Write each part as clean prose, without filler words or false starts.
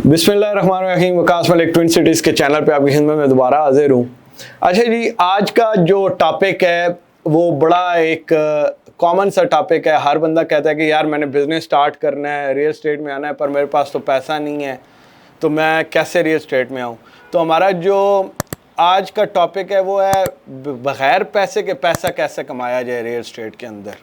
बिस्मिल्लाहिर्रहमानिर्रहीम। Waqas Malik twin cities के channel पे आपकी खिदमत में दोबारा हाजिर हूँ। अच्छा जी, आज का जो टॉपिक है वो बड़ा एक कॉमन सा टॉपिक है। हर बंदा कहता है कि यार मैंने बिज़नेस स्टार्ट करना है, रियल एस्टेट में आना है, पर मेरे पास तो पैसा नहीं है, तो मैं कैसे रियल एस्टेट में आऊँ। तो हमारा जो आज का टॉपिक है वो है बग़ैर पैसे के पैसा कैसे कमाया जाए रियल एस्टेट के अंदर।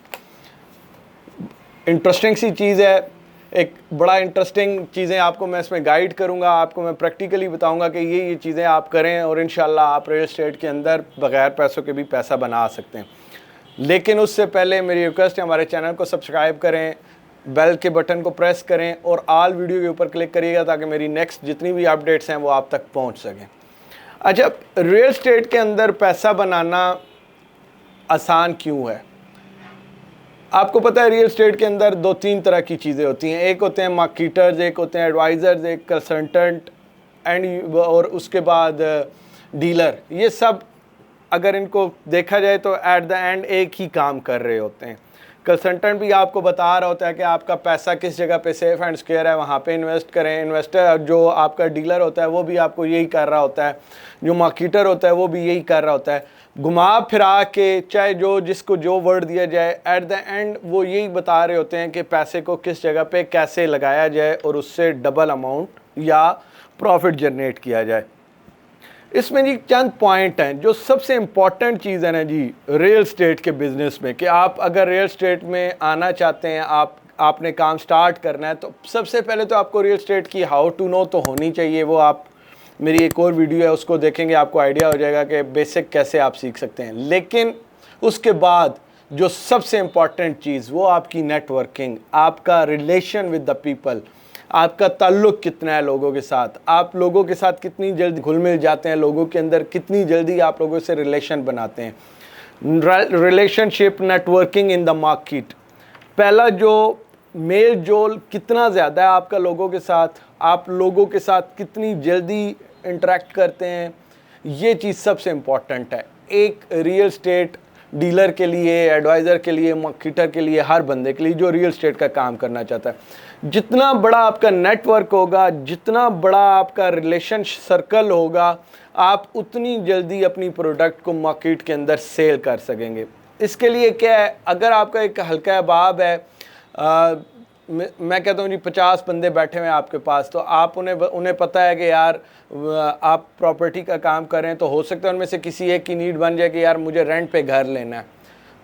इंटरेस्टिंग सी चीज़ है, एक बड़ा इंटरेस्टिंग चीज़ें आपको मैं इसमें गाइड करूंगा, आपको मैं प्रैक्टिकली बताऊंगा कि ये चीज़ें आप करें और इंशाल्लाह आप रियल एस्टेट के अंदर बग़ैर पैसों के भी पैसा बना सकते हैं। लेकिन उससे पहले मेरी रिक्वेस्ट है, हमारे चैनल को सब्सक्राइब करें, बेल के बटन को प्रेस करें और ऑल वीडियो के ऊपर क्लिक करिएगा ताकि मेरी नेक्स्ट जितनी भी अपडेट्स हैं वो आप तक पहुँच सकें। अच्छा, रियल एस्टेट के अंदर पैसा बनाना आसान क्यों है? आपको पता है रियल एस्टेट के अंदर दो तीन तरह की चीज़ें होती हैं। एक होते हैं मार्केटर्स, एक होते हैं एडवाइज़र्स, एक कंसल्टेंट और उसके बाद डीलर। ये सब अगर इनको देखा जाए तो एट द एंड एक ही काम कर रहे होते हैं। कंसल्टेंट भी आपको बता रहा होता है कि आपका पैसा किस जगह पे सेफ़ एंड सिक्योर है, वहाँ पे इन्वेस्ट करें। इन्वेस्टर जो आपका डीलर होता है वो भी आपको यही कर रहा होता है, जो मार्केटर होता है वो भी यही कर रहा होता है। घुमा फिरा के चाहे जो जिसको जो वर्ड दिया जाए, एट द एंड वो यही बता रहे होते हैं कि पैसे को किस जगह पे कैसे लगाया जाए और उससे डबल अमाउंट या प्रॉफिट जनरेट किया जाए। इसमें जी चंद पॉइंट हैं जो सबसे इम्पॉर्टेंट चीज़ है ना जी रियल एस्टेट के बिज़नेस में, कि आप अगर रियल एस्टेट में आना चाहते हैं, आपने काम स्टार्ट करना है, तो सबसे पहले तो आपको रियल एस्टेट की हाउ टू नो तो होनी चाहिए। वो आप मेरी एक और वीडियो है उसको देखेंगे, आपको आइडिया हो जाएगा कि बेसिक कैसे आप सीख सकते हैं। लेकिन उसके बाद जो सबसे इम्पॉर्टेंट चीज़ वो आपकी नेटवर्किंग, आपका रिलेशन विद द पीपल, आपका ताल्लुक़ कितना है लोगों के साथ, आप लोगों के साथ कितनी जल्दी घुल मिल जाते हैं, लोगों के अंदर कितनी जल्दी आप लोगों से रिलेशन बनाते हैं। Relationship networking in the market, पहला जो मेल जोल कितना ज़्यादा है आपका लोगों के साथ, आप लोगों के साथ कितनी जल्दी इंटरेक्ट करते हैं, ये चीज़ सबसे इम्पॉर्टेंट है एक रियल एस्टेट डीलर के लिए, एडवाइज़र के लिए, मार्केटर के लिए, हर बंदे के लिए जो रियल एस्टेट का काम करना चाहता है। जितना बड़ा आपका नेटवर्क होगा, जितना बड़ा आपका रिलेशन सर्कल होगा, आप उतनी जल्दी अपनी प्रोडक्ट को मार्केट के अंदर सेल कर सकेंगे। इसके लिए क्या है, अगर आपका एक हल्का अहबाब है, मैं कहता हूँ जी 50 बंदे बैठे हुए हैं आपके पास, तो आप उन्हें पता है कि यार आप प्रॉपर्टी का काम कर रहे हैं, तो हो सकता है उनमें से किसी एक की नीड बन जाए कि यार मुझे रेंट पे घर लेना है।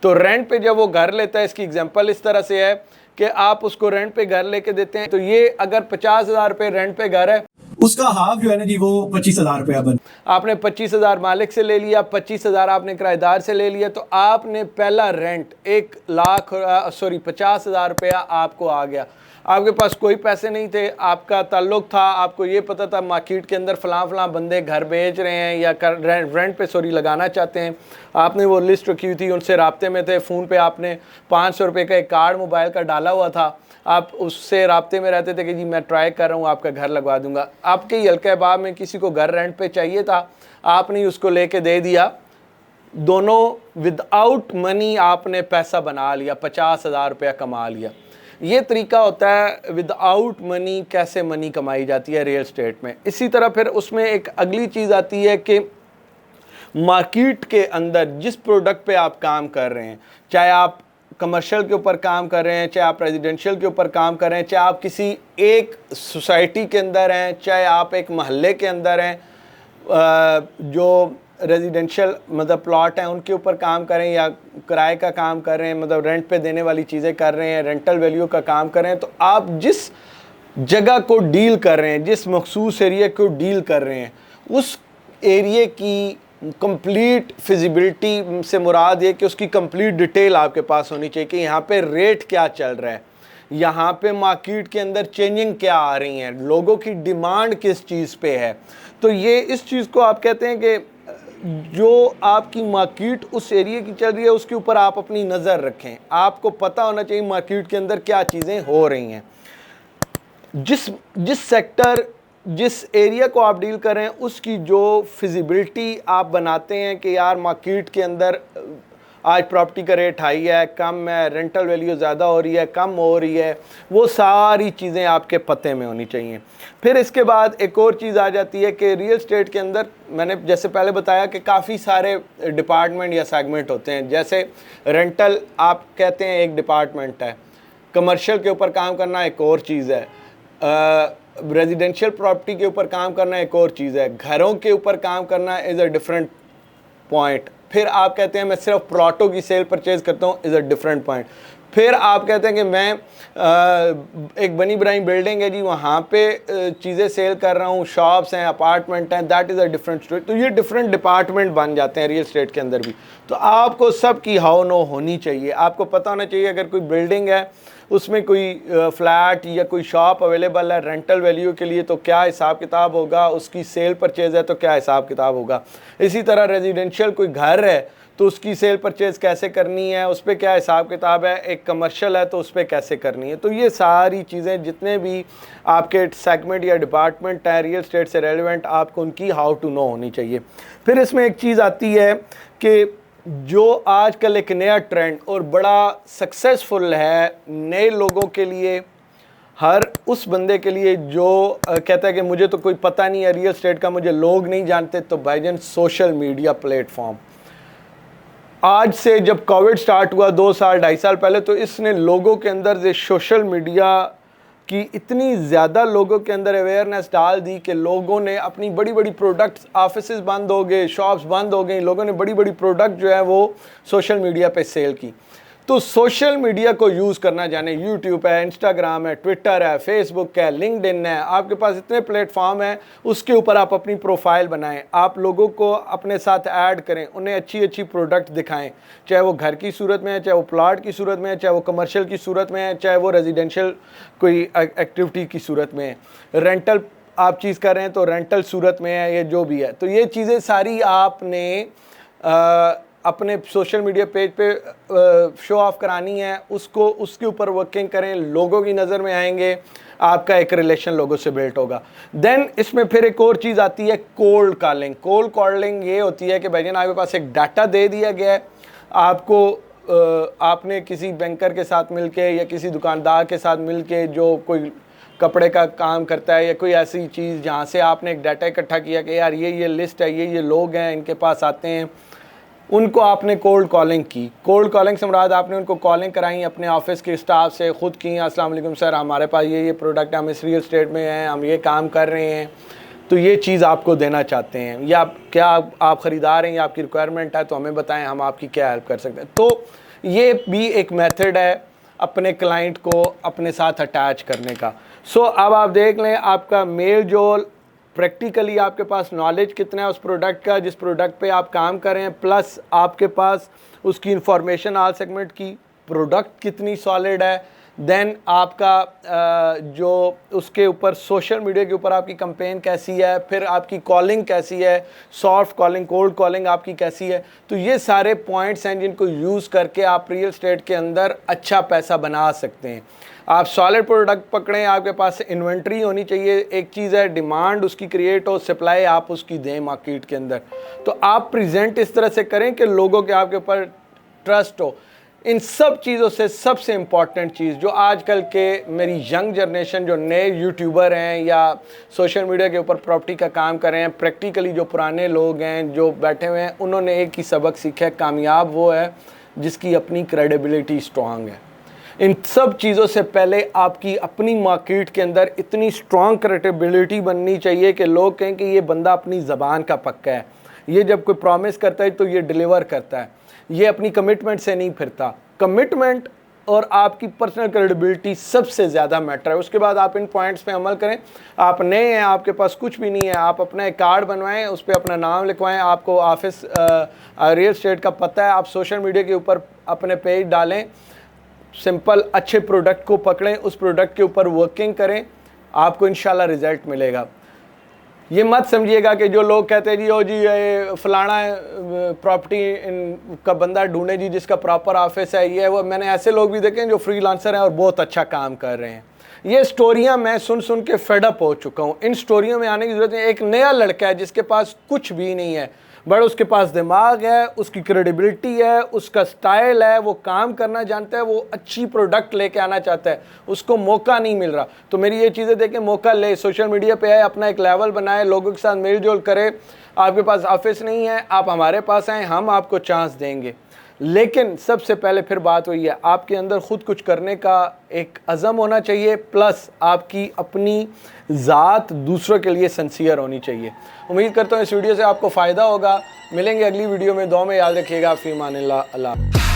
तो रेंट पे जब वो घर लेता है, इसकी एग्जांपल इस तरह से है कि आप उसको रेंट पे घर लेके देते हैं, तो ये अगर 50,000 रुपये रेंट पे घर है, उसका हाफ जो है ना जी वो 25,000 रुपया बन, आपने 25,000 मालिक से ले लिया, 25,000 आपने किराएदार से ले लिया, तो आपने पहला रेंट 50,000 रुपया आपको आ गया। आपके पास कोई पैसे नहीं थे, आपका ताल्लुक था, आपको ये पता था मार्केट के अंदर फलां बंदे घर बेच रहे हैं या रेंट पे लगाना चाहते हैं। आपने वो लिस्ट रखी हुई थी, उनसे राब्ते में थे, फ़ोन पे आपने 500 रुपये का एक कार्ड मोबाइल का डाला हुआ था, आप उससे राब्ते में रहते थे कि जी मैं ट्राई कर रहा हूँ, आपका घर लगवा दूंगा। आपके ही हल्के अहबाब में किसी को घर रेंट पे चाहिए था, आपने उसको लेके दे दिया, दोनों विदाउट मनी आपने पैसा बना लिया, 50,000 रुपया कमा लिया। ये तरीका होता है विदाउट मनी कैसे मनी कमाई जाती है रियल एस्टेट में। इसी तरह फिर उसमें एक अगली चीज़ आती है कि मार्केट के अंदर जिस प्रोडक्ट पे आप काम कर रहे हैं, चाहे आप कमर्शियल के ऊपर काम कर रहे हैं, चाहे आप रेजिडेंशियल के ऊपर काम कर रहे हैं, चाहे आप किसी एक सोसाइटी के अंदर हैं, चाहे आप एक महल्ले के अंदर हैं, जो रेजिडेंशियल मतलब प्लॉट हैं उनके ऊपर काम करें या किराए का काम कर रहे हैं, मतलब रेंट पे देने वाली चीज़ें कर रहे हैं, रेंटल वैल्यू का काम कर रहे हैं, तो आप जिस जगह को डील कर रहे हैं, जिस मखसूस एरिया को डील कर रहे हैं, उस एरिया की कंप्लीट फिजिबिलिटी से मुराद ये कि उसकी कंप्लीट डिटेल आपके पास होनी चाहिए कि यहाँ पे रेट क्या चल रहा है, यहाँ पे मार्केट के अंदर चेंजिंग क्या आ रही हैं, लोगों की डिमांड किस चीज़ पे है। तो ये इस चीज़ को आप कहते हैं कि जो आपकी मार्केट उस एरिया की चल रही है उसके ऊपर आप अपनी नज़र रखें। आपको पता होना चाहिए मार्केट के अंदर क्या चीज़ें हो रही हैं। जिस सेक्टर जिस एरिया को आप डील कर रहे हैं उसकी जो फिजिबिलिटी आप बनाते हैं कि यार मार्केट के अंदर आज प्रॉपर्टी का रेट हाई है, कम है, रेंटल वैल्यू ज़्यादा हो रही है, कम हो रही है, वो सारी चीज़ें आपके पते में होनी चाहिए। फिर इसके बाद एक और चीज़ आ जाती है कि रियल एस्टेट के अंदर मैंने जैसे पहले बताया कि काफ़ी सारे डिपार्टमेंट या सेगमेंट होते हैं। जैसे रेंटल आप कहते हैं एक डिपार्टमेंट है, कमर्शियल के ऊपर काम करना एक और चीज़ है, रेजिडेंशियल प्रॉपर्टी के ऊपर काम करना एक और चीज़ है, घरों के ऊपर काम करना इज़ अ डिफरेंट पॉइंट। फिर आप कहते हैं मैं सिर्फ प्लॉटों की सेल परचेज करता हूँ, इज़ अ डिफरेंट पॉइंट। फिर आप कहते हैं कि मैं एक बनी बनाई बिल्डिंग है जी, वहाँ पे चीज़ें सेल कर रहा हूँ, शॉप्स हैं, अपार्टमेंट हैं, that is a different story. तो ये डिफरेंट डिपार्टमेंट बन जाते हैं रियल एस्टेट के अंदर भी। तो आपको सब की हाउ नो होनी चाहिए, आपको पता होना चाहिए अगर कोई बिल्डिंग है उसमें कोई फ्लैट या कोई शॉप अवेलेबल है रेंटल वैल्यू के लिए तो क्या हिसाब किताब होगा, उसकी सेल परचेज है तो क्या हिसाब किताब होगा। इसी तरह रेजिडेंशियल कोई घर है तो उसकी सेल परचेज कैसे करनी है, उस पर क्या हिसाब किताब है, एक कमर्शियल है तो उस पर कैसे करनी है। तो ये सारी चीज़ें जितने भी आपके सेगमेंट या डिपार्टमेंट है रियल एस्टेट से रेलिवेंट, आपको उनकी हाउ टू नो होनी चाहिए। फिर इसमें एक चीज़ आती है कि जो आजकल एक नया ट्रेंड और बड़ा सक्सेसफुल है नए लोगों के लिए, हर उस बंदे के लिए जो कहता है कि मुझे तो कोई पता नहीं है रियल एस्टेट का, मुझे लोग नहीं जानते, तो भाईजान सोशल मीडिया प्लेटफॉर्म। आज से जब कोविड स्टार्ट हुआ 2 साल 2.5 साल पहले, तो इसने लोगों के अंदर से सोशल मीडिया की इतनी ज़्यादा लोगों के अंदर अवेयरनेस डाल दी कि लोगों ने अपनी बड़ी बड़ी प्रोडक्ट्स, ऑफिसेज बंद हो गए, शॉप्स बंद हो गई, लोगों ने बड़ी बड़ी प्रोडक्ट जो है वो सोशल मीडिया पे सेल की। तो सोशल मीडिया को यूज़ करना जाने, यूट्यूब है, इंस्टाग्राम है, ट्विटर है, फेसबुक है, लिंक्डइन है, आपके पास इतने प्लेटफॉर्म हैं, उसके ऊपर आप अपनी प्रोफाइल बनाएं, आप लोगों को अपने साथ ऐड करें, उन्हें अच्छी अच्छी प्रोडक्ट दिखाएं, चाहे वो घर की सूरत में है, चाहे वो प्लॉट की सूरत में है, चाहे वो कमर्शियल की सूरत में है, चाहे वो रेजिडेंशियल कोई एक्टिविटी की सूरत में है, रेंटल आप चीज़ कर रहे हैं तो रेंटल सूरत में है, ये जो भी है। तो ये चीज़ें सारी आपने अपने सोशल मीडिया पेज पे शो ऑफ करानी है, उसको उसके ऊपर वर्किंग करें, लोगों की नज़र में आएंगे, आपका एक रिलेशन लोगों से बिल्ड होगा। देन इसमें फिर एक और चीज़ आती है कोल्ड कॉलिंग। कोल्ड कॉलिंग ये होती है कि भाईजान आपके पास एक डाटा दे दिया गया है, आपको आपने किसी बैंकर के साथ मिलके या किसी दुकानदार के साथ मिलके जो कोई कपड़े का काम करता है या कोई ऐसी चीज़ जहाँ से आपने एक डाटा इकट्ठा किया कि यार ये लिस्ट है, ये लोग हैं, इनके पास आते हैं, उनको आपने कोल्ड कॉलिंग की। कोल्ड कॉलिंग से मुराद आपने उनको कॉलिंग कराई अपने ऑफिस के स्टाफ से, ख़ुद की, अस्सलाम वालेकुम सर, हमारे पास ये प्रोडक्ट है, हम इस रियल एस्टेट में हैं, हम ये काम कर रहे हैं, तो ये चीज़ आपको देना चाहते हैं, या क्या आप ख़रीदार हैं या आपकी रिक्वायरमेंट है तो हमें बताएं, हम आपकी क्या हेल्प कर सकते हैं। तो ये भी एक मेथड है अपने क्लाइंट को अपने साथ अटैच करने का। सो अब आप देख लें आपका मेल जोल, प्रैक्टिकली आपके पास नॉलेज कितना है उस प्रोडक्ट का जिस प्रोडक्ट पे आप काम कर रहे हैं, प्लस आपके पास उसकी इंफॉर्मेशन आल सेगमेंट की, प्रोडक्ट कितनी सॉलिड है, देन आपका जो उसके ऊपर सोशल मीडिया के ऊपर आपकी कैंपेन कैसी है, फिर आपकी कॉलिंग कैसी है, सॉफ्ट कॉलिंग, कोल्ड कॉलिंग आपकी कैसी है। तो ये सारे पॉइंट्स हैं जिनको यूज़ करके आप रियल एस्टेट के अंदर अच्छा पैसा बना सकते हैं। आप सॉलिड प्रोडक्ट पकड़ें, आपके पास इन्वेंट्री होनी चाहिए। एक चीज़ है डिमांड उसकी क्रिएट हो, सप्लाई आप उसकी दें मार्केट के अंदर। तो आप प्रेजेंट इस तरह से करें कि लोगों के आपके ऊपर ट्रस्ट हो। इन सब चीज़ों से सबसे इम्पॉर्टेंट चीज़ जो आजकल के मेरी यंग जनरेशन जो नए यूट्यूबर हैं या सोशल मीडिया के ऊपर प्रॉपर्टी का काम कर रहे हैं, प्रैक्टिकली जो पुराने लोग हैं जो बैठे हुए हैं, उन्होंने एक ही सबक सीखा है, कामयाब वो है जिसकी अपनी क्रेडिबिलिटी स्ट्रांग है। इन सब चीज़ों से पहले आपकी अपनी मार्केट के अंदर इतनी स्ट्रांग क्रेडिबिलिटी बननी चाहिए कि लोग कहें कि ये बंदा अपनी ज़बान का पक्का है, ये जब कोई प्रॉमिस करता है तो ये डिलीवर करता है, ये अपनी कमिटमेंट से नहीं फिरता। कमिटमेंट और आपकी पर्सनल क्रेडिबिलिटी सबसे ज़्यादा मैटर है। उसके बाद आप इन पॉइंट्स पे अमल करें। आप नए हैं, आपके पास कुछ भी नहीं है, आप अपना एक कार्ड बनवाएं, उस पर अपना नाम लिखवाएं, आपको ऑफिस रियल एस्टेट का पता है, आप सोशल मीडिया के ऊपर अपने पेज डालें, सिंपल अच्छे प्रोडक्ट को पकड़ें, उस प्रोडक्ट के ऊपर वर्किंग करें, आपको इंशाल्लाह रिजल्ट मिलेगा। ये मत समझिएगा कि जो लोग कहते हैं जी ओ जी ये फलाना प्रॉपर्टी का बंदा ढूंढे जी जिसका प्रॉपर ऑफिस है, ये वो। मैंने ऐसे लोग भी देखे हैं जो फ्रीलांसर हैं और बहुत अच्छा काम कर रहे हैं। ये स्टोरियां मैं सुन सुन के फेडअप हो चुका हूँ। इन स्टोरियों में आने की ज़रूरत है। एक नया लड़का है जिसके पास कुछ भी नहीं है, बट उसके पास दिमाग है, उसकी क्रेडिबिलिटी है, उसका स्टाइल है, वो काम करना जानता है, वो अच्छी प्रोडक्ट लेके आना चाहता है, उसको मौका नहीं मिल रहा। तो मेरी ये चीज़ें देखें, मौका ले, सोशल मीडिया पे आए, अपना एक लेवल बनाए, लोगों के साथ मेल जोल करे। आपके पास ऑफिस नहीं है, आप हमारे पास आएँ, हम आपको चांस देंगे। लेकिन सबसे पहले फिर बात हुई है, आपके अंदर खुद कुछ करने का एक अज़म होना चाहिए, प्लस आपकी अपनी ज़ात दूसरों के लिए सिंसियर होनी चाहिए। उम्मीद करता हूँ इस वीडियो से आपको फ़ायदा होगा। मिलेंगे अगली वीडियो में, दुआ में याद रखिएगा। फ़ी अमानिल्लाह। अल्लाह।